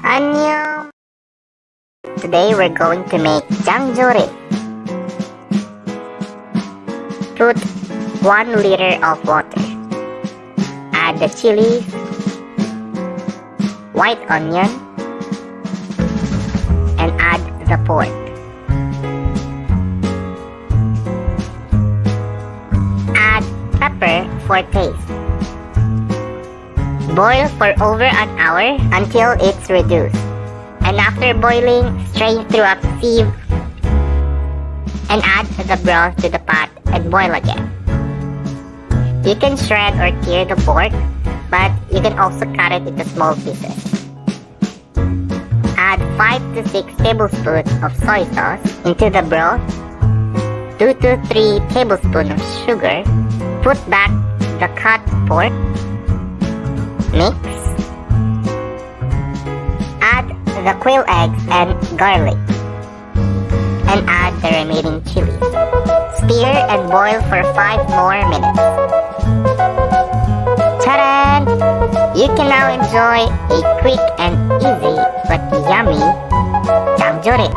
Annyeong! Today we're going to make Jangjorim. Put 1 liter of water. Add the chilies, white onion, and add the pork. Add pepper for taste. Boil for over an hour until it's reduced. And after boiling, strain through a sieve and add the broth to the pot and boil again. You can shred or tear the pork, but you can also cut it into small pieces. Add 5 to 6 tablespoons of soy sauce into the broth, 2 to 3 tablespoons of sugar. Put back the cut pork. Mix. Add the quail eggs and garlic. And add the remaining chilies. Stir and boil for 5 more minutes. Ta-da! You can now enjoy a quick and easy but yummy Jangjorim.